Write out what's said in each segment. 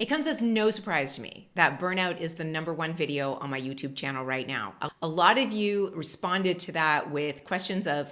It comes as no surprise to me that burnout is the #1 video on my YouTube channel right now. A lot of you responded to that with questions of,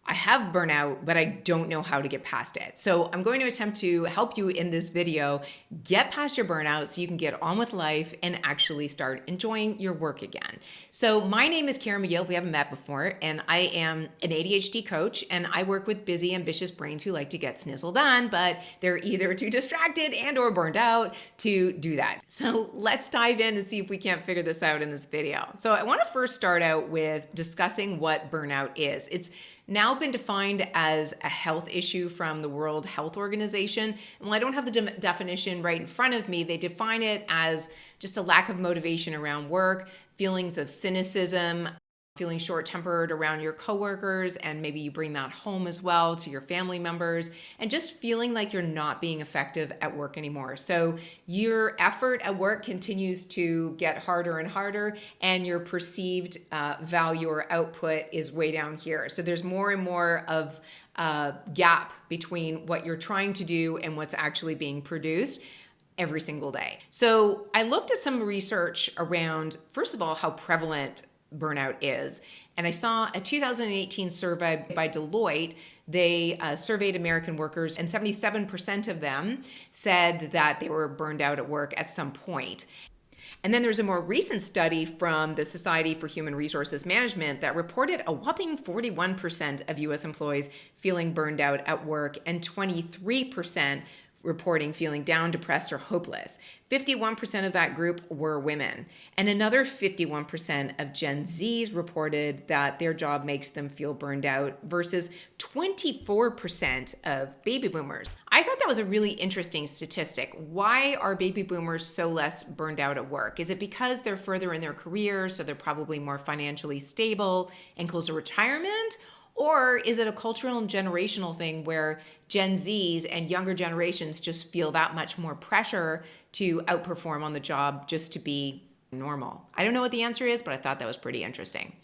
I have burnout, but I don't know how to get past it. So I'm going to attempt to help you in this video get past your burnout so you can get on with life and actually start enjoying your work again. So my name is Karen McGill, if we haven't met before, and I am an ADHD coach, and I work with busy, ambitious brains who like to get snizzle done, but they're either too distracted and or burned out to do that. So let's dive in and see if we can't figure this out in this video. So I want to first start out with discussing what burnout is. It's now been defined as a health issue from the World Health Organization. And while I don't have the definition right in front of me, they define it as just a lack of motivation around work, feelings of cynicism, feeling short-tempered around your coworkers, and maybe you bring that home as well to your family members, and just feeling like you're not being effective at work anymore. So your effort at work continues to get harder and harder, and your perceived value or output is way down here. So there's more and more of a gap between what you're trying to do and what's actually being produced every single day. So I looked at some research around, first of all, how prevalent burnout is. And I saw a 2018 survey by Deloitte. They surveyed American workers, and 77% of them said that they were burned out at work at some point. And then there's a more recent study from the Society for Human Resources Management that reported a whopping 41% of US employees feeling burned out at work, and 23% reporting feeling down, depressed, or hopeless. 51% of that group were women. And another 51% of Gen Zs reported that their job makes them feel burned out versus 24% of baby boomers. I thought that was a really interesting statistic. Why are baby boomers so less burned out at work? Is it because they're further in their career, so they're probably more financially stable and close to retirement? Or is it a cultural and generational thing where Gen Zs and younger generations just feel that much more pressure to outperform on the job just to be normal? I don't know what the answer is, but I thought that was pretty interesting.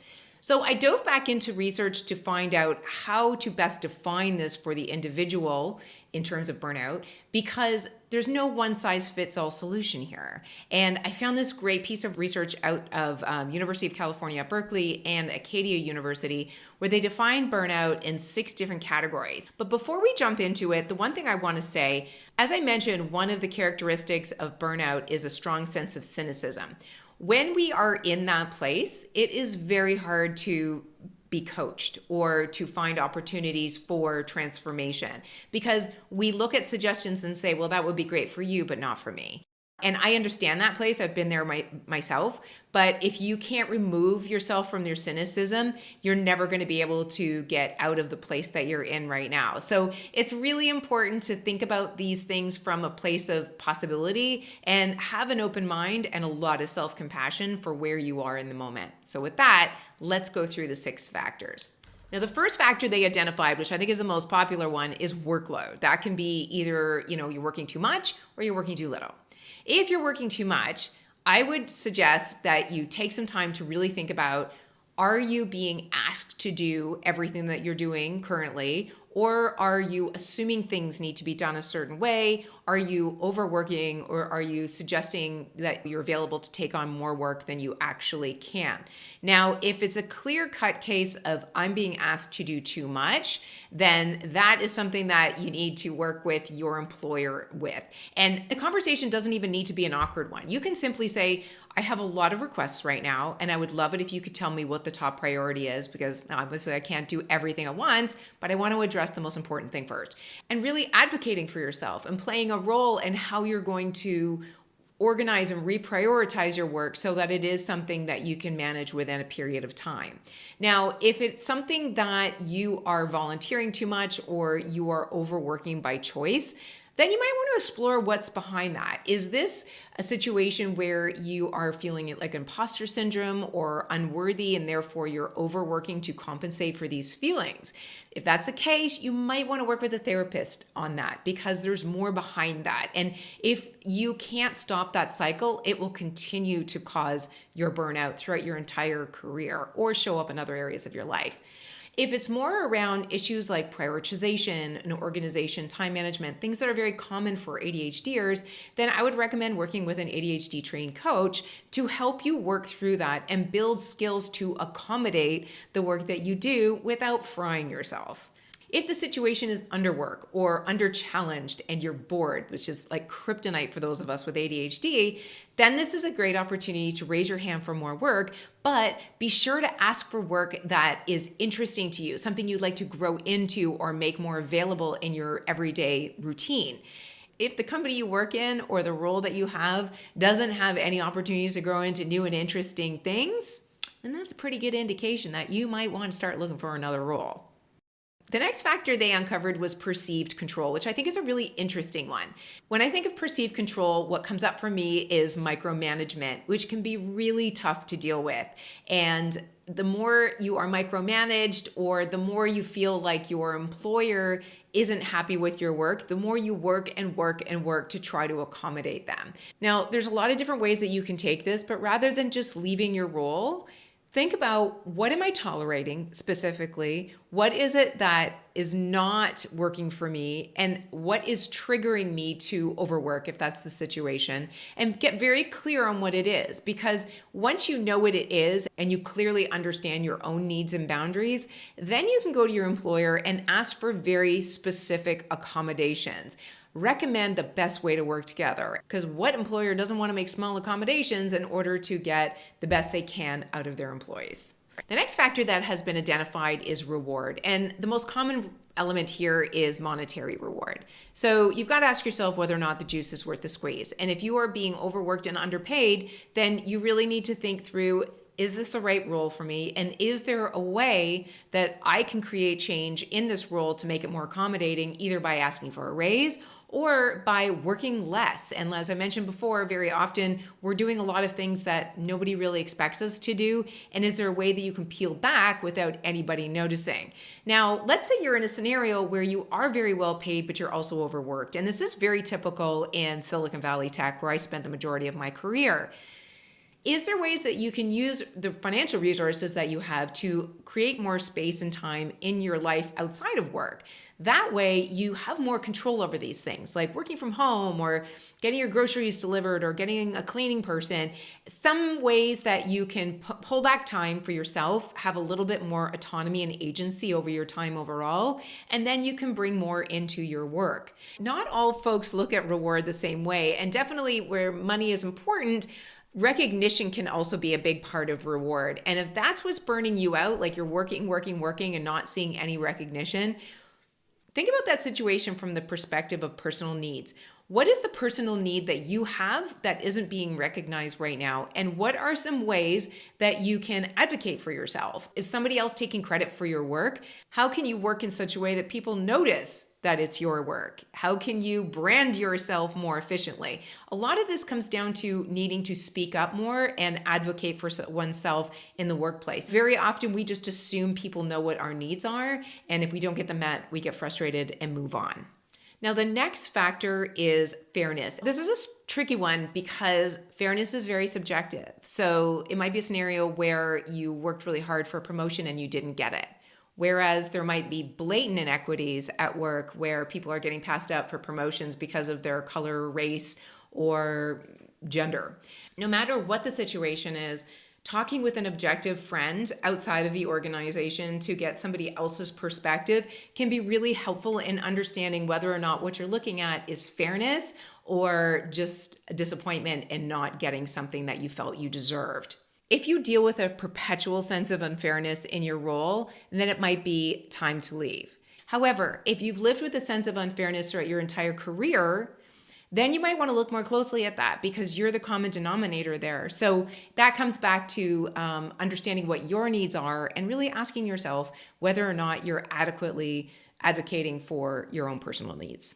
So I dove back into research to find out how to best define this for the individual in terms of burnout, because there's no one-size-fits-all solution here. And I found this great piece of research out of University of California at Berkeley and Acadia University, where they define burnout in 6 different categories. But before we jump into it, the one thing I want to say, as I mentioned, one of the characteristics of burnout is a strong sense of cynicism. When we are in that place, it is very hard to be coached or to find opportunities for transformation, because we look at suggestions and say, well, that would be great for you, but not for me. And I understand that place. I've been there myself. But if you can't remove yourself from your cynicism, you're never going to be able to get out of the place that you're in right now. So it's really important to think about these things from a place of possibility and have an open mind and a lot of self-compassion for where you are in the moment. So with that, let's go through the 6 factors. Now, the first factor they identified, which I think is the most popular one, is workload. That can be either, you're working too much or you're working too little. If you're working too much, I would suggest that you take some time to really think about, are you being asked to do everything that you're doing currently? Or are you assuming things need to be done a certain way? Are you overworking, or are you suggesting that you're available to take on more work than you actually can? Now, if it's a clear-cut case of I'm being asked to do too much, then that is something that you need to work with your employer with. And the conversation doesn't even need to be an awkward one. You can simply say, I have a lot of requests right now, and I would love it if you could tell me what the top priority is, because obviously I can't do everything at once, but I want to address the most important thing first. And really advocating for yourself and playing a role in how you're going to organize and reprioritize your work so that it is something that you can manage within a period of time. Now, if it's something that you are volunteering too much or you are overworking by choice, then you might want to explore what's behind that. Is this a situation where you are feeling like imposter syndrome or unworthy, and therefore you're overworking to compensate for these feelings? If that's the case, you might want to work with a therapist on that, because there's more behind that. And if you can't stop that cycle, it will continue to cause your burnout throughout your entire career or show up in other areas of your life. If it's more around issues like prioritization and organization, time management, things that are very common for ADHDers, then I would recommend working with an ADHD trained coach to help you work through that and build skills to accommodate the work that you do without frying yourself. If the situation is underwork or under challenged and you're bored, which is like kryptonite for those of us with ADHD, then this is a great opportunity to raise your hand for more work, but be sure to ask for work that is interesting to you, something you'd like to grow into or make more available in your everyday routine. If the company you work in or the role that you have doesn't have any opportunities to grow into new and interesting things, then that's a pretty good indication that you might want to start looking for another role. The next factor they uncovered was perceived control, which I think is a really interesting one. When I think of perceived control, what comes up for me is micromanagement, which can be really tough to deal with. And the more you are micromanaged, or the more you feel like your employer isn't happy with your work, the more you work and work and work to try to accommodate them. Now, there's a lot of different ways that you can take this, but rather than just leaving your role, think about, what am I tolerating specifically? What is it that is not working for me? And what is triggering me to overwork, if that's the situation? And get very clear on what it is. Because once you know what it is and you clearly understand your own needs and boundaries, then you can go to your employer and ask for very specific accommodations. Recommend the best way to work together, because what employer doesn't want to make small accommodations in order to get the best they can out of their employees? The next factor that has been identified is reward. And the most common element here is monetary reward. So you've got to ask yourself whether or not the juice is worth the squeeze. And if you are being overworked and underpaid, then you really need to think through, is this the right role for me? And is there a way that I can create change in this role to make it more accommodating, either by asking for a raise or by working less? And as I mentioned before, very often we're doing a lot of things that nobody really expects us to do. And is there a way that you can peel back without anybody noticing? Now, let's say you're in a scenario where you are very well paid, but you're also overworked. And this is very typical in Silicon Valley tech, where I spent the majority of my career. Is there ways that you can use the financial resources that you have to create more space and time in your life outside of work? That way you have more control over these things, like working from home or getting your groceries delivered or getting a cleaning person. Some ways that you can pull back time for yourself, have a little bit more autonomy and agency over your time overall, and then you can bring more into your work. Not all folks look at reward the same way, and definitely where money is important, recognition can also be a big part of reward. And if that's what's burning you out, like you're working and not seeing any recognition, think about that situation from the perspective of personal needs. What is the personal need that you have that isn't being recognized right now? And what are some ways that you can advocate for yourself? Is somebody else taking credit for your work? How can you work in such a way that people notice that it's your work? How can you brand yourself more efficiently? A lot of this comes down to needing to speak up more and advocate for oneself in the workplace. Very often we just assume people know what our needs are, and if we don't get them met, we get frustrated and move on. Now, the next factor is fairness. This is a tricky one because fairness is very subjective. So it might be a scenario where you worked really hard for a promotion and you didn't get it. Whereas there might be blatant inequities at work where people are getting passed up for promotions because of their color, race, or gender. No matter what the situation is, talking with an objective friend outside of the organization to get somebody else's perspective can be really helpful in understanding whether or not what you're looking at is fairness or just a disappointment in not getting something that you felt you deserved. If you deal with a perpetual sense of unfairness in your role, then it might be time to leave. However, if you've lived with a sense of unfairness throughout your entire career, then you might want to look more closely at that because you're the common denominator there. So that comes back to understanding what your needs are and really asking yourself whether or not you're adequately advocating for your own personal needs.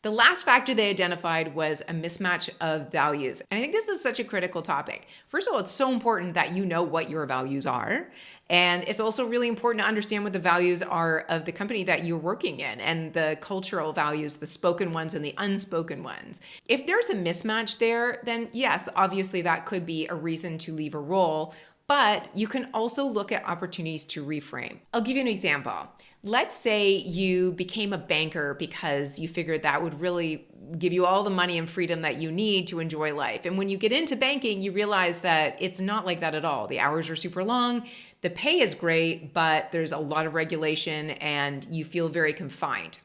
The last factor they identified was a mismatch of values. And I think this is such a critical topic. First of all, it's so important that you know what your values are. And it's also really important to understand what the values are of the company that you're working in and the cultural values, the spoken ones and the unspoken ones. If there's a mismatch there, then yes, obviously that could be a reason to leave a role. But you can also look at opportunities to reframe. I'll give you an example. Let's say you became a banker because you figured that would really give you all the money and freedom that you need to enjoy life. And when you get into banking, you realize that it's not like that at all. The hours are super long, the pay is great, but there's a lot of regulation and you feel very confined.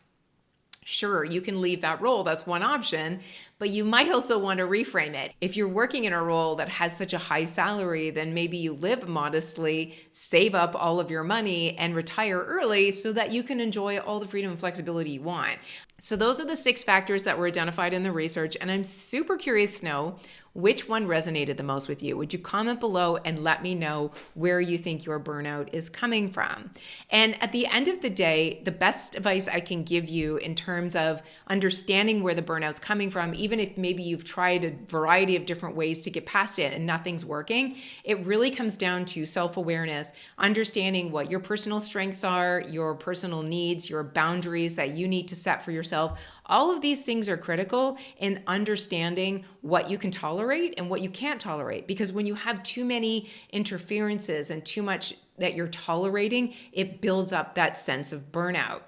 Sure, you can leave that role. That's one option, but you might also want to reframe it. If you're working in a role that has such a high salary, then maybe you live modestly, save up all of your money, and retire early so that you can enjoy all the freedom and flexibility you want. So those are the 6 factors that were identified in the research, and I'm super curious to know which one resonated the most with you. Would you comment below and let me know where you think your burnout is coming from? And at the end of the day, the best advice I can give you in terms of understanding where the burnout's coming from, even if maybe you've tried a variety of different ways to get past it and nothing's working, it really comes down to self-awareness, understanding what your personal strengths are, your personal needs, your boundaries that you need to set for yourself. All of these things are critical in understanding what you can tolerate and what you can't tolerate. Because when you have too many interferences and too much that you're tolerating, it builds up that sense of burnout.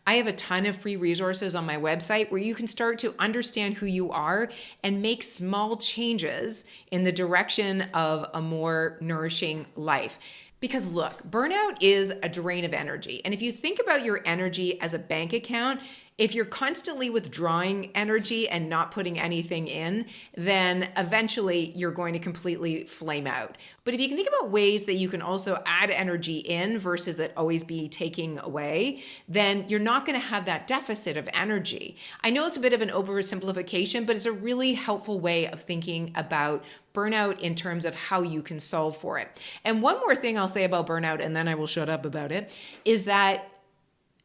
I have a ton of free resources on my website where you can start to understand who you are and make small changes in the direction of a more nourishing life. Because look, burnout is a drain of energy. And if you think about your energy as a bank account, if you're constantly withdrawing energy and not putting anything in, then eventually you're going to completely flame out. But if you can think about ways that you can also add energy in versus it always be taking away, then you're not going to have that deficit of energy. I know it's a bit of an oversimplification, but it's a really helpful way of thinking about burnout in terms of how you can solve for it. And one more thing I'll say about burnout, and then I will shut up about it, is that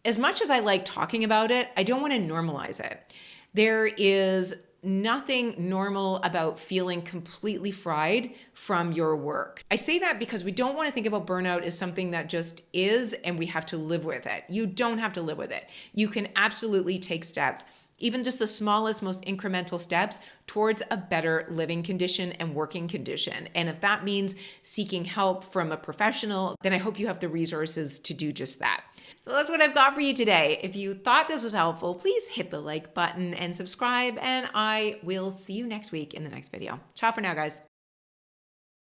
as much as I like talking about it, I don't want to normalize it. There is nothing normal about feeling completely fried from your work. I say that because we don't want to think about burnout as something that just is and we have to live with it. You don't have to live with it. You can absolutely take steps, even just the smallest, most incremental steps towards a better living condition and working condition. And if that means seeking help from a professional, then I hope you have the resources to do just that. So that's what I've got for you today. If you thought this was helpful, please hit the like button and subscribe, and I will see you next week in the next video. Ciao for now, guys.